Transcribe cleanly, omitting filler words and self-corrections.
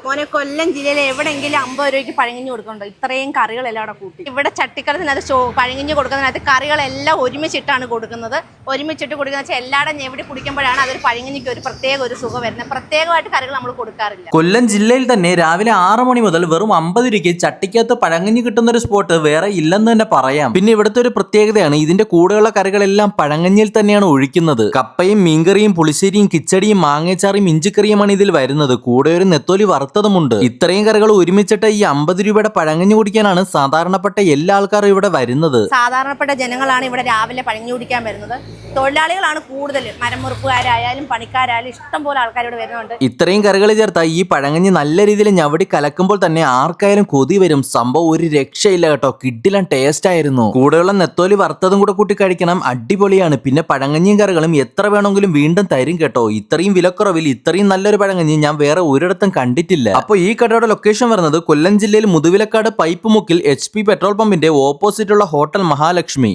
മോനെ കൊല്ലം ജില്ലയിൽ എവിടെയെങ്കിലും 50 രൂപയ്ക്ക് പഴങ്ങിഞ്ഞ് കൊടുക്കുന്നുണ്ടോ? ഇത്രയും കറികളെല്ലാം അവിടെ കൂട്ടി. ഇവിടെ ചട്ടിക്കറത്തിനകത്ത് പഴങ്ങിഞ്ഞ് കൊടുക്കുന്നതിനകത്ത് കറികളെല്ലാം ഒരുമിച്ചിട്ടാണ് കൊടുക്കുന്നത്. ഒരുമിച്ചിട്ട് കൊടുക്കുന്ന വെച്ചാൽ എല്ലാവരും ഞെവിടി കുടിക്കുമ്പോഴാണ് അതൊരു പഴങ്ങിഞ്ഞിക്ക് ഒരു പ്രത്യേക സുഖം വരുന്നത്. പ്രത്യേകമായിട്ട് കറികൾ നമ്മൾ കൊടുക്കാറില്ല. കൊല്ലം ജില്ലയിൽ തന്നെ രാവിലെ 6 മണി മുതൽ വെറും 50 രൂപയ്ക്ക് ചട്ടിക്കകത്ത് പഴങ്ങഞ്ഞി കിട്ടുന്ന ഒരു സ്പോട്ട് വേറെ ഇല്ലെന്ന് തന്നെ പറയാം. പിന്നെ ഇവിടുത്തെ ഒരു പ്രത്യേകതയാണ് ഇതിന്റെ കൂടെയുള്ള കറികളെല്ലാം പഴങ്ങഞ്ഞിയിൽ തന്നെയാണ് ഒഴിക്കുന്നത്. കപ്പയും മീൻകറിയും പുളിശ്ശേരിയും കിച്ചടിയും മാങ്ങേച്ചാറിയും ഇഞ്ചിക്കറിയുമാണ് ഇതിൽ വരുന്നത്. കൂടെ ഒരു നെത്തോലി വറുത്തതുമുണ്ട്. ഇത്രയും കറികൾ ഒരുമിച്ചിട്ട് ഈ 50 രൂപയുടെ പഴങ്ങഞ്ഞി കുടിക്കാനാണ് സാധാരണപ്പെട്ട എല്ലാ ആൾക്കാരും ഇവിടെ വരുന്നത്. സാധാരണപ്പെട്ട ജനങ്ങളാണ് ഇവിടെ രാവിലെ പഴങ്ങഞ്ഞി കുടിക്കാൻ വരുന്നത്. തൊഴിലാളികളാണ് കൂടുതൽ. മരമുറുപ്പുകാരായാലും പണിക്കാരായാലും ഇഷ്ടം പോലെ ആൾക്കാർ ഇവിടെ വരുന്നുണ്ട്. ഇത്രയും കറികൾ ചേർത്ത ഈ പഴങ്ങഞ്ഞി നല്ല രീതിയിൽ ഞവടി കലക്കുമ്പോൾ തന്നെ ആർക്കായാലും കൊതി വരും. സംഭവം ഒരു രക്ഷയില്ല കേട്ടോ. കിഡിലൻ ടേസ്റ്റ് ആയിരുന്നു. കൂടെയുള്ള നെത്തോലി വറുത്തതും കൂടെ കൂട്ടി കഴിക്കണം, അടിപൊളിയാണ്. പിന്നെ പഴങ്ങഞ്ഞിയും കറികളും എത്ര വേണമെങ്കിലും വീണ്ടും തരും കേട്ടോ. ഇത്രയും വിലക്കുറവിൽ ഇത്രയും നല്ലൊരു പഴങ്ങഞ്ഞി ഞാൻ വേറെ ഒരിടത്തും കണ്ടിട്ടില്ല. അപ്പോൾ ഈ കടയുടെ ലൊക്കേഷൻ വരുന്നത് കൊല്ലം ജില്ലയിൽ മുതുവിലക്കാട് പൈപ്പ് മുക്കിൽ HP പെട്രോൾ പമ്പിന്റെ ഓപ്പോസിറ്റുള്ള ഹോട്ടൽ മഹാലക്ഷ്മി.